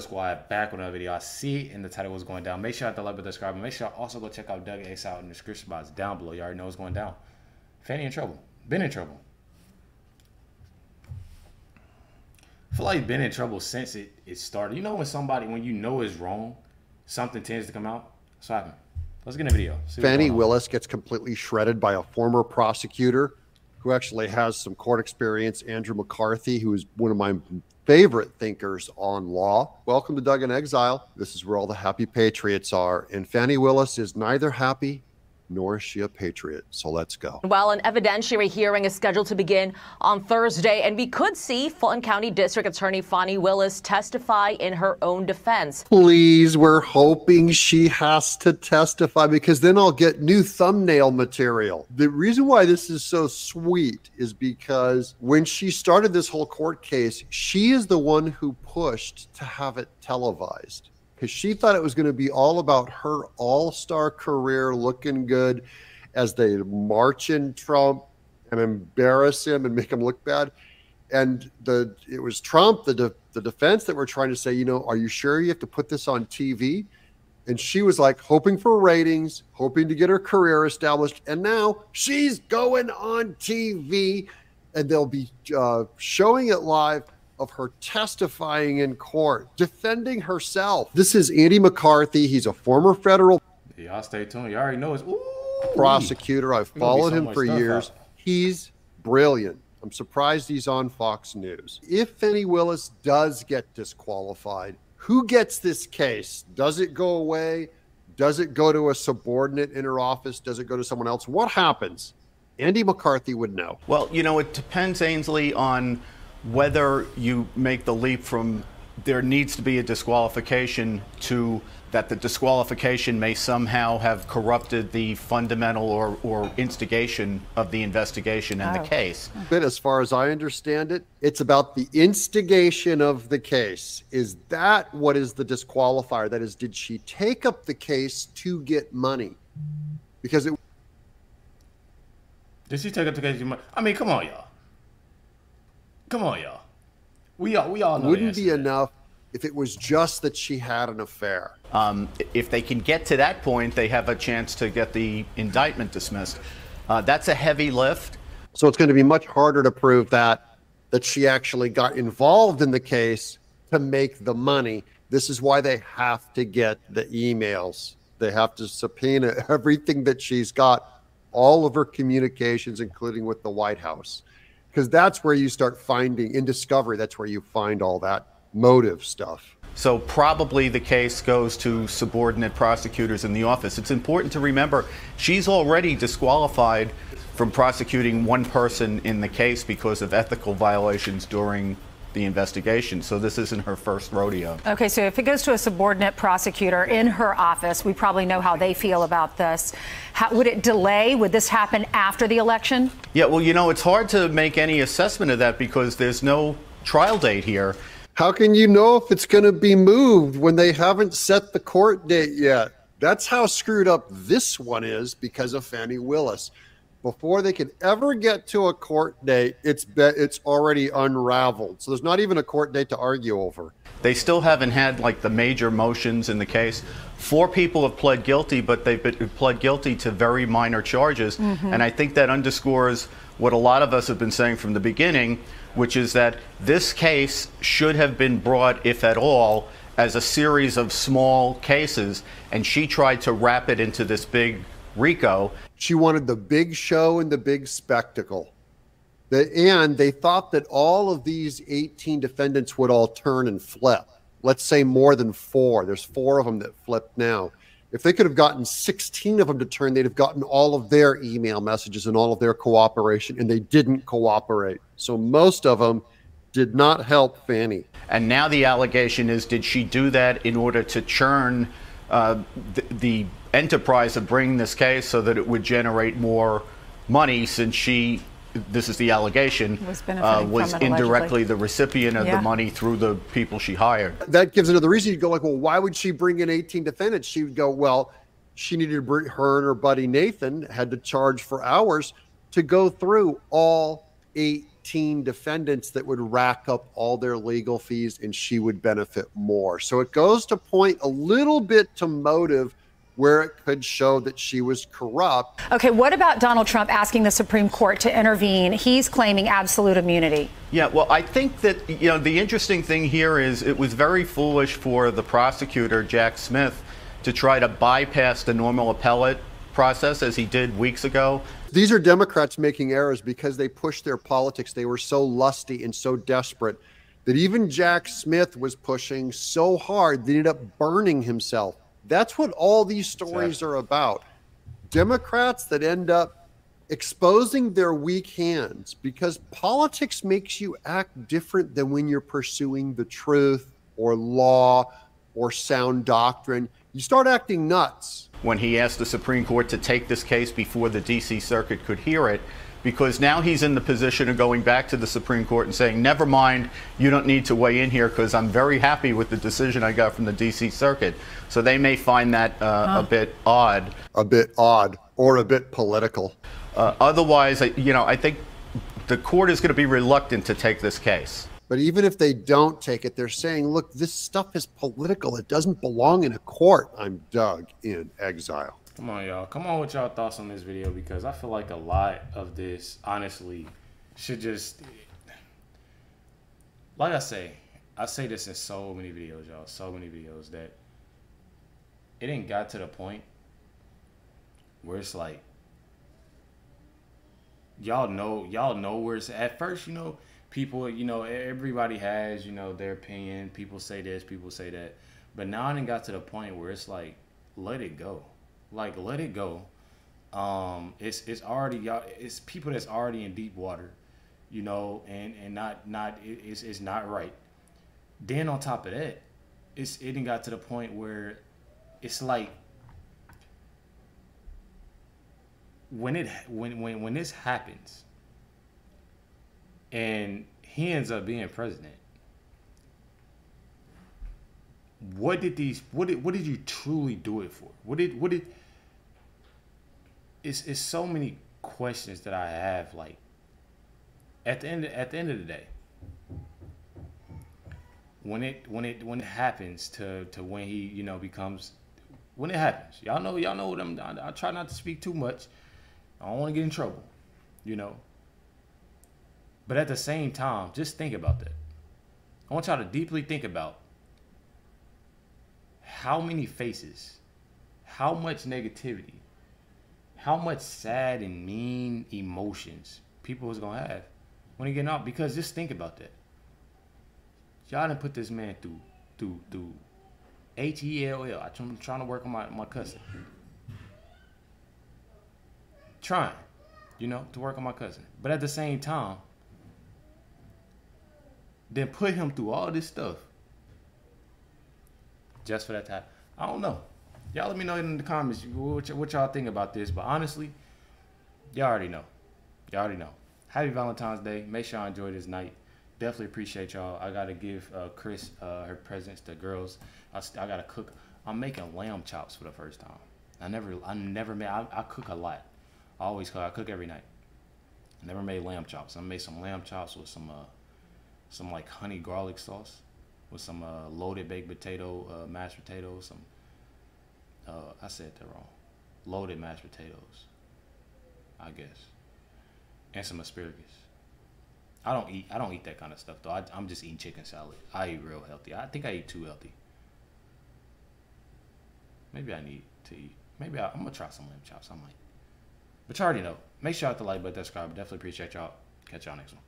good, squad? Back with another video. I see in the title what's going down. Make sure you hit the like button, subscribe, and make sure you also go check out Doug X out in the description box down below. You already know what's going down. Fani in trouble. Been in trouble. I feel like he's been in trouble since it started. You know when you know is wrong, something tends to come out. That's what happened. Let's get in the video. Fani Willis gets completely shredded by a former prosecutor who actually has some court experience, Andrew McCarthy, who is one of my favorite thinkers on law. Welcome to Doug in Exile. This is where all the happy patriots are. And Fani Willis is neither happy nor is she a patriot. So let's go. Well, an evidentiary hearing is scheduled to begin on Thursday, and we could see Fulton County District Attorney Fani Willis testify in her own defense. Please, we're hoping she has to testify because then I'll get new thumbnail material. The reason why this is so sweet is because when she started this whole court case, she is the one who pushed to have it televised, because she thought it was going to be all about her all-star career looking good as they march in Trump and embarrass him and make him look bad. And it was Trump, the defense, that were trying to say, you know, are you sure you have to put this on TV? And she was like hoping for ratings, hoping to get her career established. And now she's going on TV and they'll be showing it live of her testifying in court, defending herself. This is Andy McCarthy. He's a former federal y'all stay tuned. You already know it's prosecutor. I've followed him for years. He's brilliant. I'm surprised he's on Fox News. If Fani Willis does get disqualified, who gets this case? Does it go away? Does it go to a subordinate in her office? Does it go to someone else? What happens? Andy McCarthy would know. Well, you know, it depends, Ainsley, on whether you make the leap from there needs to be a disqualification to that the disqualification may somehow have corrupted the fundamental or instigation of the investigation and the case. But as far as I understand it, it's about the instigation of the case. Is that what is the disqualifier? That is, did she take up the case to get money? Because it... Did she take up the case to get money? I mean, come on, y'all. Come on, y'all. We all know. Wouldn't be enough if it was just that she had an affair. If they can get to that point, they have a chance to get the indictment dismissed. That's a heavy lift. So it's going to be much harder to prove that she actually got involved in the case to make the money. This is why they have to get the emails. They have to subpoena everything that she's got, all of her communications, including with the White House. Because that's where you start finding, in discovery, that's where you find all that motive stuff. So probably the case goes to subordinate prosecutors in the office. It's important to remember she's already disqualified from prosecuting one person in the case because of ethical violations during the investigation. So this isn't her first rodeo. Okay, so if it goes to a subordinate prosecutor in her office, we probably know how they feel about this. Would it delay? Would this happen after the election? Yeah, well, you know, it's hard to make any assessment of that because there's no trial date here. How can you know if it's going to be moved when they haven't set the court date yet? That's how screwed up this one is because of Fani Willis. Before they can ever get to a court date, it's already unraveled. So there's not even a court date to argue over. They still haven't had like the major motions in the case. 4 people have pled guilty, but they've pled guilty to very minor charges. And I think that underscores what a lot of us have been saying from the beginning, which is that this case should have been brought, if at all, as a series of small cases. And she tried to wrap it into this big RICO. She wanted the big show and the big spectacle. And they thought that all of these 18 defendants would all turn and flip. Let's say more than 4. There's 4 of them that flipped now. If they could have gotten 16 of them to turn, they'd have gotten all of their email messages and all of their cooperation, and they didn't cooperate. So most of them did not help Fani. And now the allegation is, did she do that in order to churn the enterprise of bringing this case so that it would generate more money, since she, this is the allegation, was indirectly the recipient of the money through the people she hired. That gives another reason. You'd go like, well, why would she bring in 18 defendants? She would go, well, she needed to bring, her and her buddy Nathan had to charge for hours to go through all 18 18 defendants that would rack up all their legal fees and she would benefit more. So it goes to point a little bit to motive where it could show that she was corrupt. Okay, what about Donald Trump asking the Supreme Court to intervene? He's claiming absolute immunity. Yeah, well, I think that, the interesting thing here is it was very foolish for the prosecutor, Jack Smith, to try to bypass the normal appellate process as he did weeks ago. These are Democrats making errors because they pushed their politics. They were so lusty and so desperate that even Jack Smith was pushing so hard that he ended up burning himself. That's what all these stories are about. Democrats that end up exposing their weak hands, because politics makes you act different than when you're pursuing the truth or law or sound doctrine. You start acting nuts. When he asked the Supreme Court to take this case before the D.C. Circuit could hear it, because now he's in the position of going back to the Supreme Court and saying, never mind, you don't need to weigh in here because I'm very happy with the decision I got from the D.C. Circuit. So they may find that a bit odd. A bit odd or a bit political. Otherwise, I think the court is going to be reluctant to take this case. But even if they don't take it, they're saying, look, this stuff is political. It doesn't belong in a court. I'm Doug in exile. Come on, y'all. Come on with y'all thoughts on this video, because I feel like a lot of this, honestly, should just... Like I say this in so many videos, y'all. So many videos that it ain't got to the point where it's like, y'all know where it's at first, people, everybody has, their opinion. People say this, people say that. But now it done got to the point where it's like, let it go. Like, let it go. It's already, y'all, it's people that's already in deep water, and it's not right. Then on top of that, it done got to the point where it's like, when this happens and he ends up being president, what did you truly do it for? It's so many questions that I have. Like, at the end of the day, when it happens to when he becomes, when it happens, y'all know what I try not to speak too much. I don't want to get in trouble, But at the same time, just think about that. I want y'all to deeply think about how many faces, how much negativity, how much sad and mean emotions people was going to have when he getting out. Because just think about that. Y'all done put this man through hell. I'm trying to work on my cousin. Trying, to work on my cousin. But at the same time, then put him through all this stuff just for that time. I don't know. Y'all let me know in the comments what y'all think about this. But honestly, y'all already know. Happy Valentine's Day. Make sure y'all enjoy this night. Definitely appreciate y'all. I got to give Chris her presents, the girls. I got to cook. I'm making lamb chops for the first time. I never made, I cook a lot. I always cook. I cook every night. I never made lamb chops. I made some lamb chops with some like honey garlic sauce, with some loaded baked potato, mashed potatoes, some I said that wrong. Loaded mashed potatoes, I guess, and some asparagus. I don't eat that kind of stuff though. I'm just eating chicken salad. I eat real healthy. I think I eat too healthy. Maybe I need to eat. I'm gonna try some lamb chops. I might. But you already know. Make sure y'all hit the like button, subscribe. Definitely appreciate y'all. Catch y'all next one.